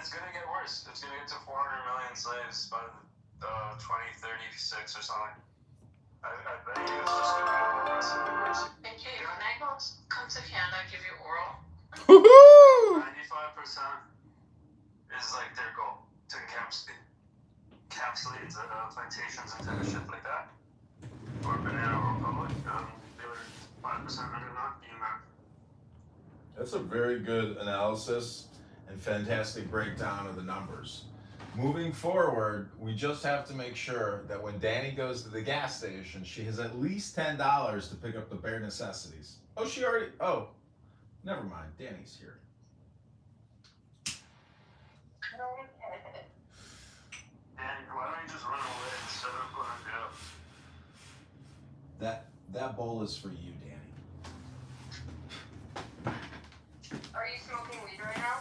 it's going to get worse. It's going to get to 400 million slaves by 2036 or something. I bet you it's just going to get progressively worse. And Kate, when I come to Canada, I give you oral. 95% is like their goal to encapsulate plantations and type of shit like that. Or Banana Republic. The other 5% are not being that. That's a very good analysis and fantastic breakdown of the numbers. Moving forward, we just have to make sure that when Danny goes to the gas station, she has at least $10 to pick up the bare necessities. Oh, she already... Oh, never mind. Danny's here. Danny, why don't you just run away instead of going to jail? That bowl is for you, Danny. Are you smoking weed right now?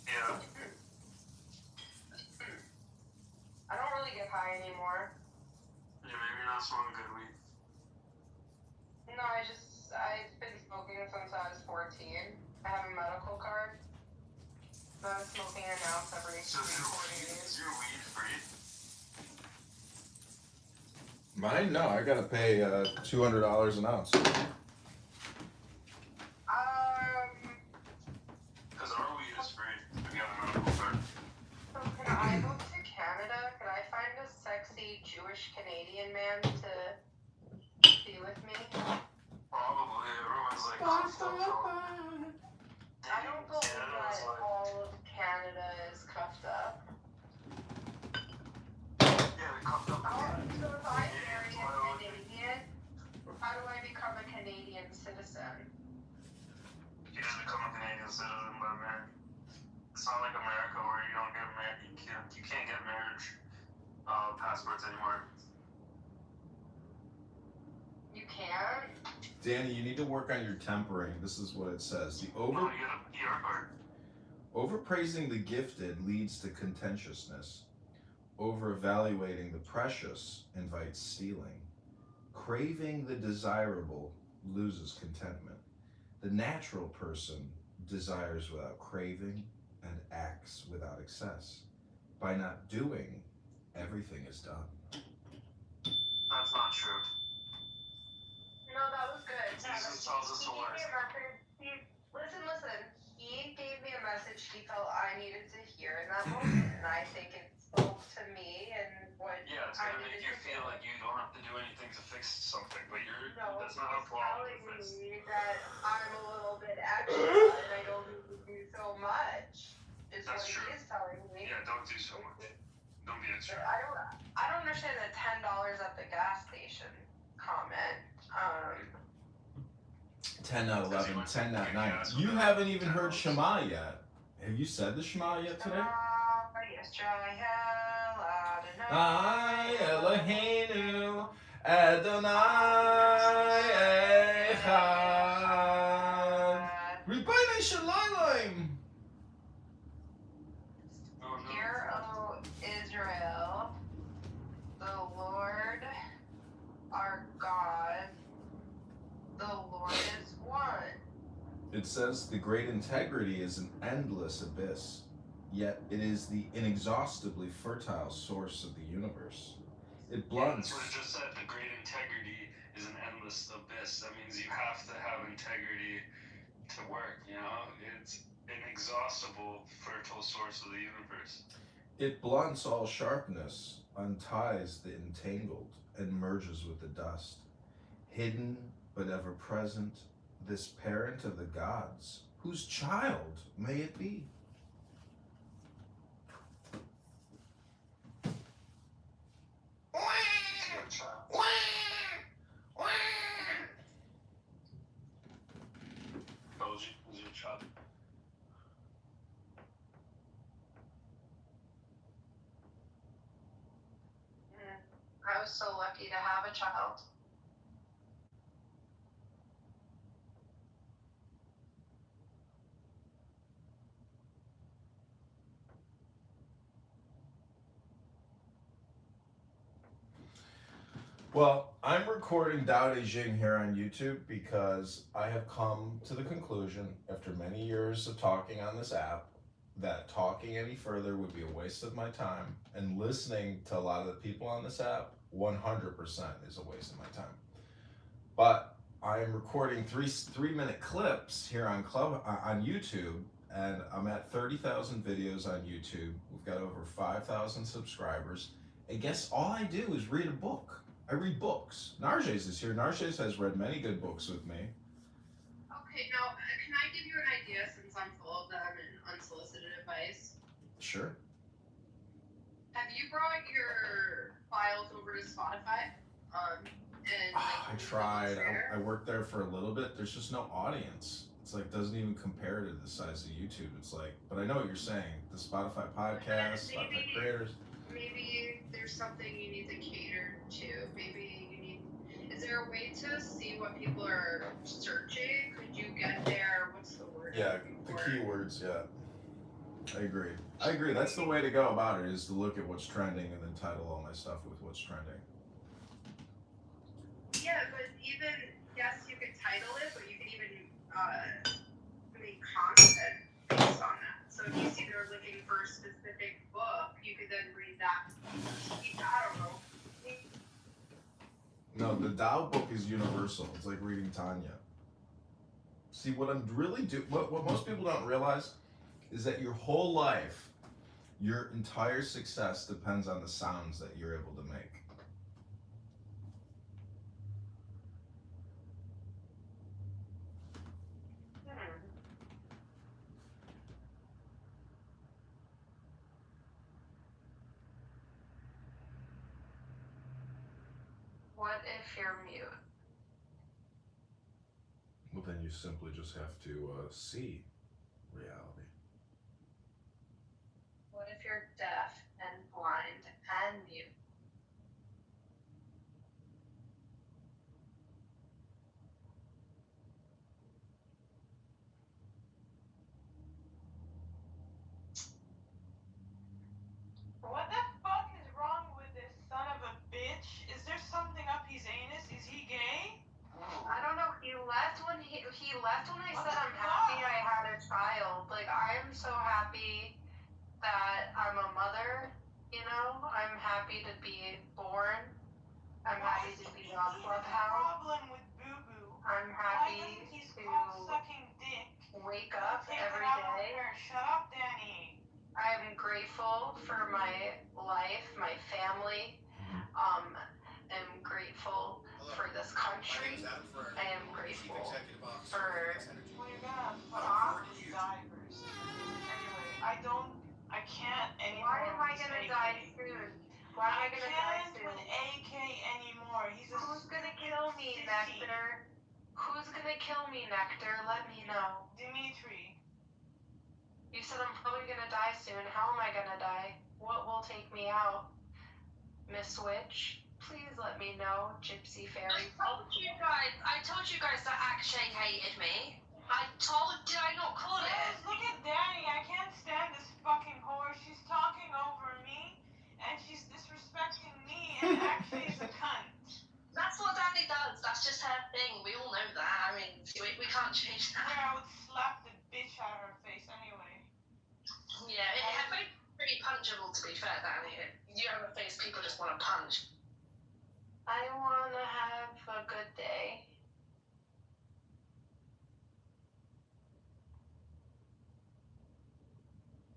Yeah. I don't really get high anymore. Yeah, maybe you're not smoking good weed. No, I've been smoking since I was 14. I have a medical card. So I'm smoking an ounce every 40 days. Is your weed free? Mine? No, I gotta pay $200 an ounce. Because our weed is free. We got a medical card. So can I move to Canada? Can I find a sexy Jewish Canadian man to be with me? Probably. Everyone's like, I don't believe that all of Canada is cuffed up. Yeah, they cuffed up. So if I marry a Canadian, how do I become a Canadian citizen? You just become a Canadian citizen by marriage. It's not like America where you don't get married. You can't get marriage passports anymore. You can? Danny, you need to work on your tempering. This is what it says. You get a PR card. Overpraising the gifted leads to contentiousness. Over-evaluating the precious invites stealing. Craving the desirable loses contentment. The natural person desires without craving and acts without excess. By not doing, everything is done. That's not true. No, that was good. Jesus tells us to learn. Listen. He gave me a message he felt I needed to hear in that moment, and I think it spoke to me and what Yeah, it's I gonna make needed you to feel hear. like you don't have to do anything to fix something, but No, that's not a he's problem. telling me that I'm a little bit extra and I don't need to do so much. Is That's what true. he is telling me. Yeah, don't do so much. Don't be extra. But I don't understand the $10 at the gas station comment. 10 not 11, 10 not 9. You haven't even heard Shema yet. Have you said the Shema yet today? I Eloheinu Adonai Echad Ribono Shel Olam. Hear, O Israel, the Lord our God, the Lord is one. It says the great integrity is an endless abyss, yet it is the inexhaustibly fertile source of the universe. It blunts. That's what it just said. The great integrity is an endless abyss. That means you have to have integrity to work, you know? It's an inexhaustible, fertile source of the universe. It blunts all sharpness, unties the entangled, and merges with the dust. Hidden but ever present, this parent of the gods, whose child may it be? Who's your child? I was so lucky to have a child. Well, I'm recording Dao De Jing here on YouTube because I have come to the conclusion, after many years of talking on this app, that talking any further would be a waste of my time, and listening to a lot of the people on this app 100% is a waste of my time. But I am recording three-minute clips here on YouTube, and I'm at 30,000 videos on YouTube. We've got over 5,000 subscribers. And guess all I do is read a book. I read books. Narges is here. Narges has read many good books with me. Okay, now, can I give you an idea since I'm full of them and unsolicited advice? Sure. Have you brought your files over to Spotify? I tried. I worked there for a little bit. There's just no audience. It's like doesn't even compare to the size of YouTube. It's like, but I know what you're saying. The Spotify podcast, Spotify creators. Maybe there's something you need to cater to. Maybe you need. Is there a way to see what people are searching? Could you get there? What's the word? Yeah, the keywords. Yeah, I agree. That's the way to go about it. Is to look at what's trending and then title all my stuff with what's trending. Yeah, but even yes, you could title it, but you could even make content based on that. So if you see they're looking for a specific book, you could then read that. I don't know. No, the Tao book is universal. It's like reading Tanya. See, what I'm really what most people don't realize is that your whole life, your entire success depends on the sounds that you're able to make. What if you're mute? Well, then you simply just have to see reality. What if you're deaf and blind and mute? What the fuck is wrong with this son of a bitch? Is there something up his anus? Is he gay? I don't know. He left when I What said the I'm happy fuck? I had a child. Like I am so happy that I'm a mother. You know, I'm happy to be born. I'm happy to be on He has a Clubhouse. problem with Boo Boo. I'm Why happy doesn't his to cock sucking dick wake go up take every it out on day. her? Shut up, Danny. I'm grateful for my life, my family. I'm grateful for this country. I am grateful for. Well, you're gonna put on these diapers. Anyway, I can't anymore. Why am I with gonna AK. die soon? Why am I gonna die can't soon? with AK anymore. He's a Who's gonna kill me, sissy. Nectar? Who's gonna kill me, Nectar? Let me know. Dimitri. You said I'm probably gonna die soon. How am I gonna die? What will take me out? Miss Witch, please let me know. Gypsy Fairy. I told you guys that Akshay hated me. Did I not call it? Yes, look at Danny. I can't stand this fucking whore. She's talking over me, and she's disrespecting me, and actually is a cunt. That's what Danny does. That's just her thing. We all know that. I mean, we can't change that. Yeah, I would slap the bitch out of her face anyway. Yeah, her face is pretty punchable, to be fair, Danny. You have a face people just want to punch. I wanna have a good day.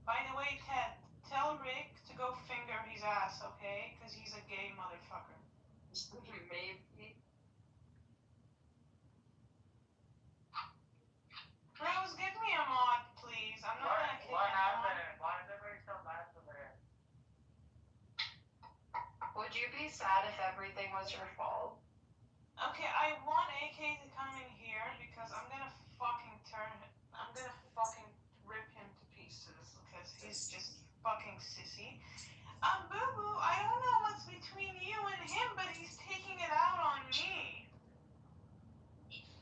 By the way, Ted, tell Rick to go finger his ass, okay? Because he's a gay motherfucker. Maybe. Rose, give me a mod, please. I'm not gonna kick What anyone. happened? Why is everybody so mad over there? Would you be sad if everything was your fault? Okay, I want AK to come in here because I'm gonna fucking rip him to pieces because he's just fucking sissy. Boo Boo, I don't know what's between you and him, but he's taking it out on me.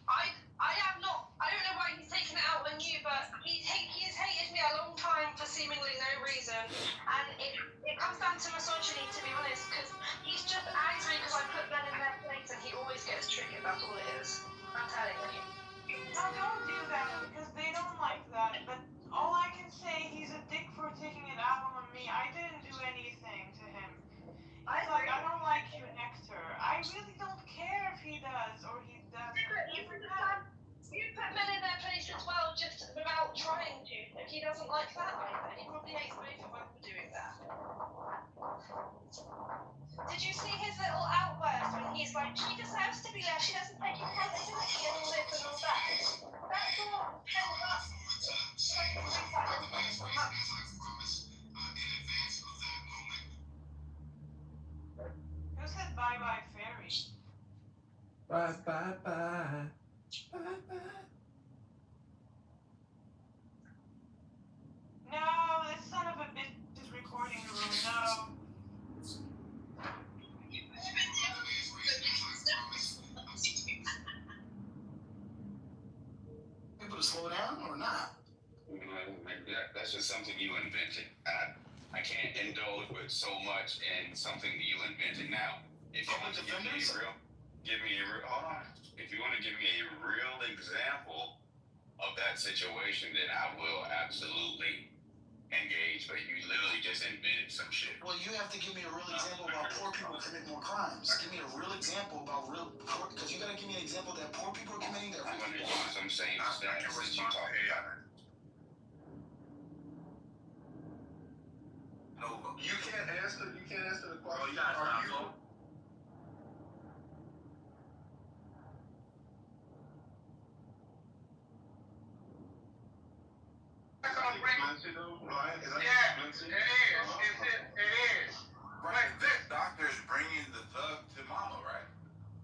I don't know why he's taking it out on you, but he's hated me a long time for seemingly no reason. And it comes down to misogyny, to be honest, because he's just angry because I put men in their tricky, that's all it is. I'm telling you. No, don't do that because they don't like that. But all I can say, he's a dick for taking it out on me. I didn't do anything to him. He's like, I don't like you next to her. I really don't care if he does or he doesn't. You put men in their place as well, just without trying to. If he doesn't like that either, he probably hates both of them for doing that. Did you see his little outburst when he's like, she deserves to be there, she doesn't take accountability and all this and all that? That's all held up. Who said bye bye fairy? Bye, bye, bye. Bye, bye. No, this son of a bitch is recording the room. No. People to slow down or not? That's just something you invented. I can't indulge with so much in something that you invented. Now, if you want to give me a real, hold on. If you want to give me a real example of that situation, then I will absolutely engage. But you literally just invented some shit. Well, you have to give me a real example about poor people commit more crimes. Give me a real example about poor, because you gotta give me an example that poor people are committing that. I'm going to use some same stats that you talked about. You can't answer the question. Oh, you got Are time, you? Yeah, it is. Right, this doctor's bringing the thug to mama, right?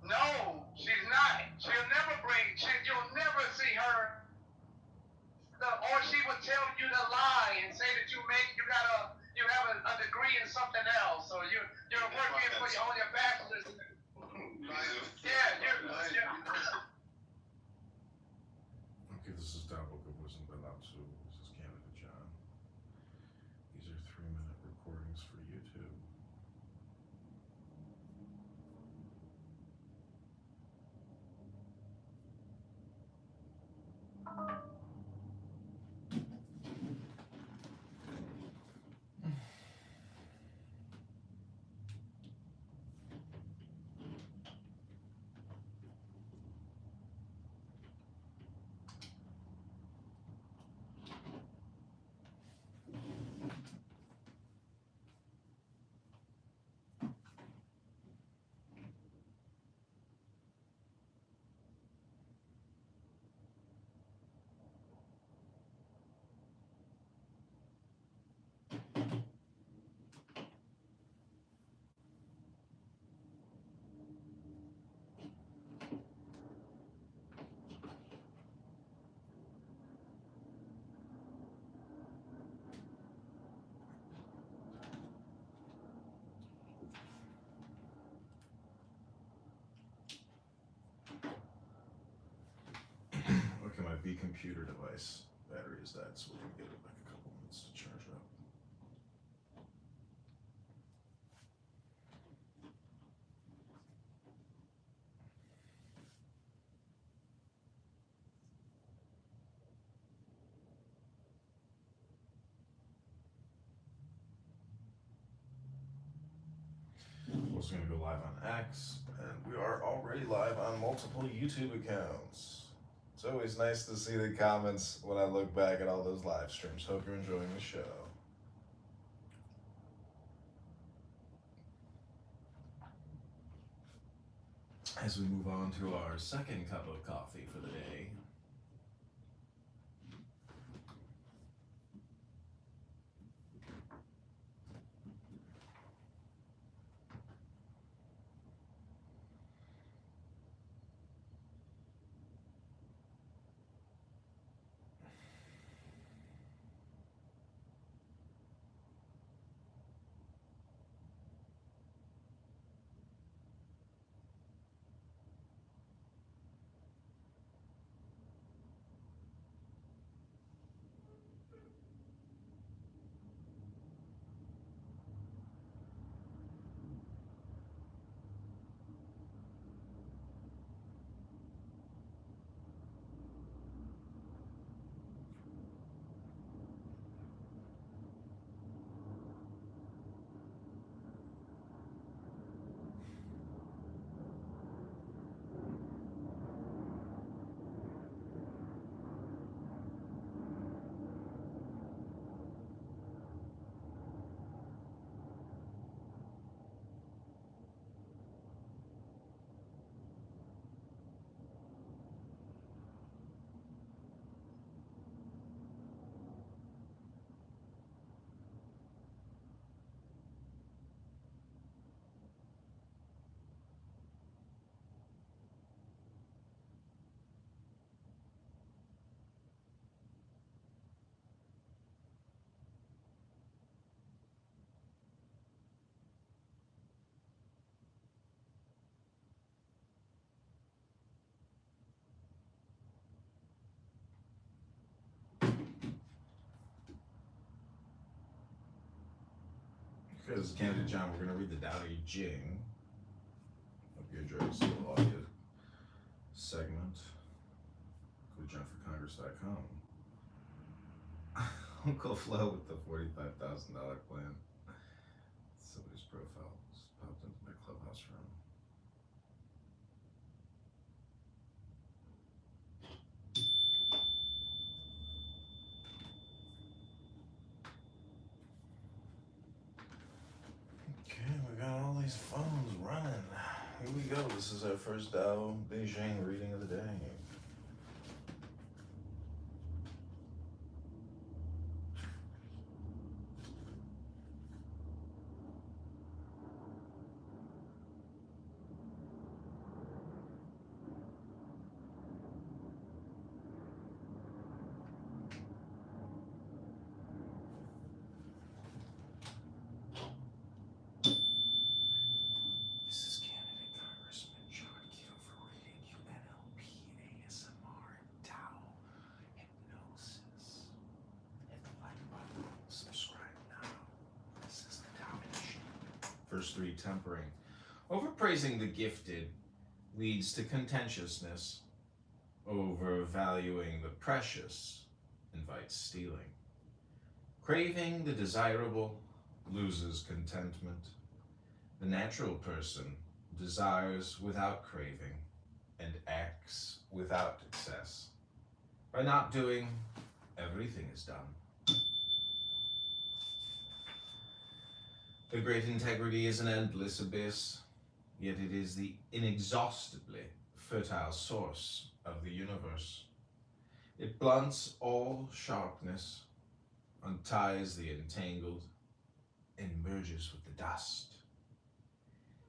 No, she's not. You'll never see her. Or she would tell you to lie and say that you have a degree in something else. So you're working for your bachelor's. Yeah, Okay, this is Download Good Wisdom Benatsu. This is Canada John. These are 3-minute recordings for YouTube. Okay, my B computer device battery is dead, so we're gonna give it like a couple minutes to charge up. We're also gonna go live on X, and we are already live on multiple YouTube accounts. It's always nice to see the comments when I look back at all those live streams. Hope you're enjoying the show. As we move on to our second cup of coffee for the day. Okay, this is Candid John. We're going to read the Tao Te Ching. Hope you enjoyed this little audio segment. Go to JohnForCongress.com. Uncle Flo with the $45,000 plan. Somebody's profile just popped into my clubhouse room. Okay, we got all these phones running. Here we go. This is our first Tao Te Ching reading of the day. This is candidate Congressman John Kitover reading UNLP ASMR Tao Hypnosis. Hit the like button, subscribe now. This is the Tao Te Ching. Verse 3, tempering. Overpraising the gifted leads to contentiousness. Overvaluing the precious invites stealing. Craving the desirable loses contentment. The natural person desires without craving and acts without excess. By not doing, everything is done. The great integrity is an endless abyss, yet it is the inexhaustibly fertile source of the universe. It blunts all sharpness, unties the entangled, and merges with the dust.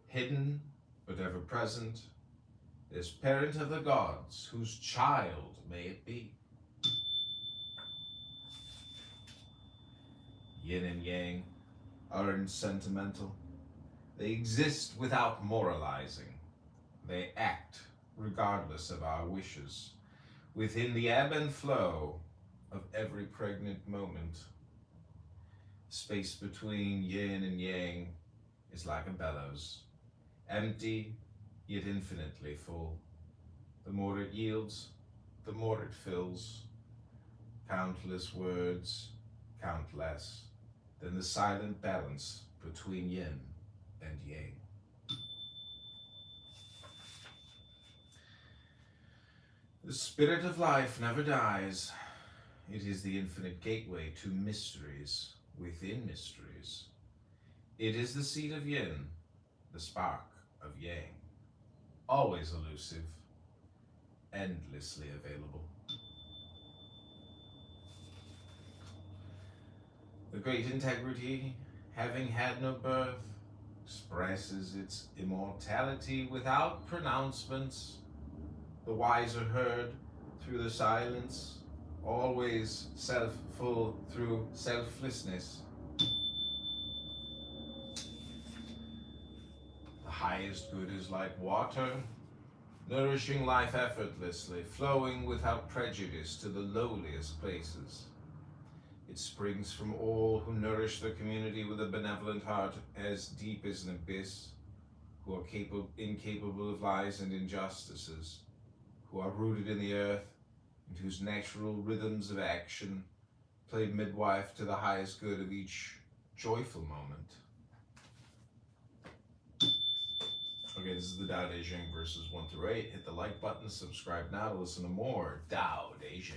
Hidden, but ever present, is parent of the gods, whose child may it be. Yin and yang aren't sentimental. They exist without moralizing. They act regardless of our wishes, within the ebb and flow of every pregnant moment. Space between yin and yang is like a bellows, empty yet infinitely full. The more it yields, the more it fills. Countless words count less than the silent balance between yin and yang. The spirit of life never dies. It is the infinite gateway to mysteries within mysteries. It is the seed of yin, the spark of yang, always elusive, endlessly available. The great integrity, having had no birth, expresses its immortality without pronouncements. The wise are heard through the silence, always self-full through selflessness. The highest good is like water, nourishing life effortlessly, flowing without prejudice to the lowliest places. It springs from all who nourish their community with a benevolent heart as deep as an abyss, who are incapable of lies and injustices, who are rooted in the earth, and whose natural rhythms of action play midwife to the highest good of each joyful moment. Okay, this is the Tao Te Ching, verses 1 through 8. Hit the like button, subscribe now to listen to more Tao Te Ching.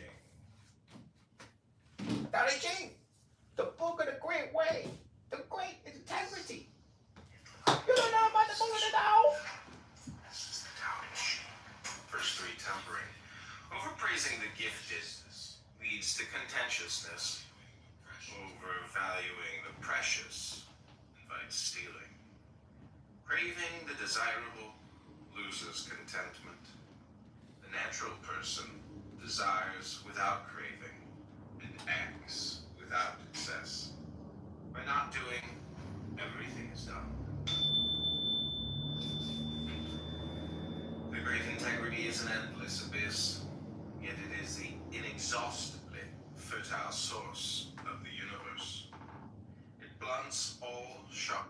Tao Te Ching, the book of the great way, the great integrity. You don't know about the book of the Tao? This is the Tao Te Ching. Verse 3, tempering. Overpraising the gifted leads to contentiousness. Overvaluing the precious invites stealing. Craving the desirable loses contentment. The natural person desires without craving and acts without excess. By not doing, everything is done. The great integrity is an endless abyss, yet it is the inexhaustibly fertile source of the universe. It blunts all sharpness,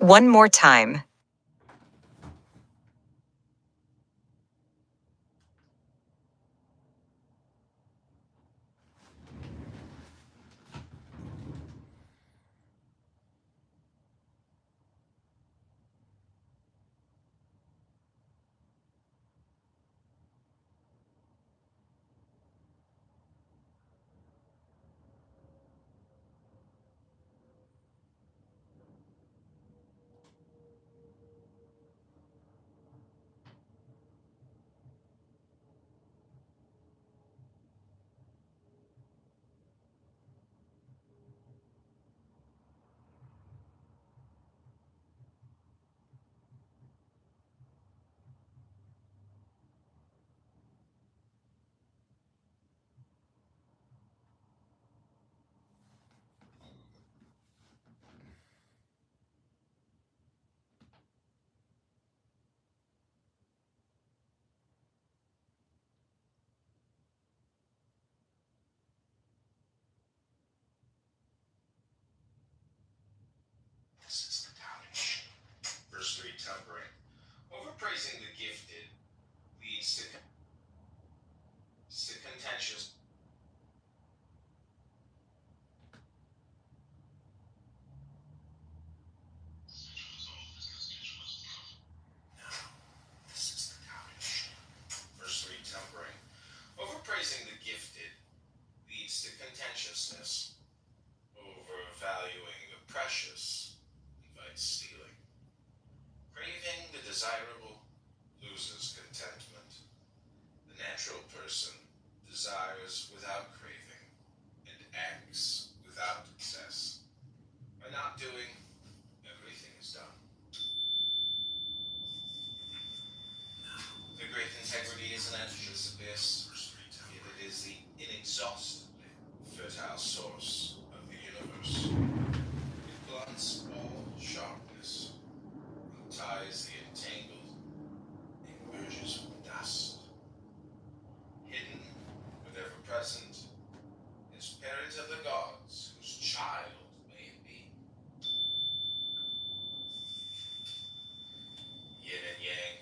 One more time. This is the doubting. Verse 3, tempering. Overpraising the gifted leads to contentious. This is the doubting. Verse 3, tempering. Overpraising the gifted leads to contentiousness. Overvaluing the precious invites stealing. Craving the desirable loses contentment. The natural person desires without craving and acts without excess. By not doing, everything is done. The great integrity is an endless abyss, yet it is the inexhaustibly fertile source of the universe. It blunts all sharpness, unties the entangled, and merges with dust. Hidden, but ever present, is parent of the gods, whose child may it be. Yin and yang,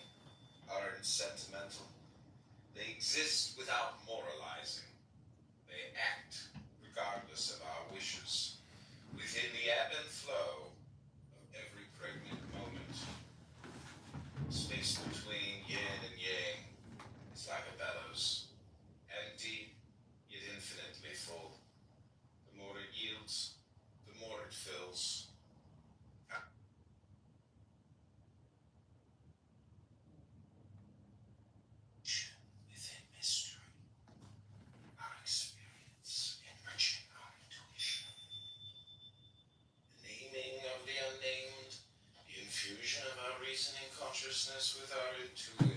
ardent sentimental, they exist without moralizing. They act regardless of our wishes, within the ebb and flow of every pregnant moment. Space between yin and yang is like a bellows, empty yet infinitely full. The more it yields, the more it fills. Within mystery, our experience enriching our intuition. The naming of the unnamed, the infusion of our reasoning consciousness with our intuition.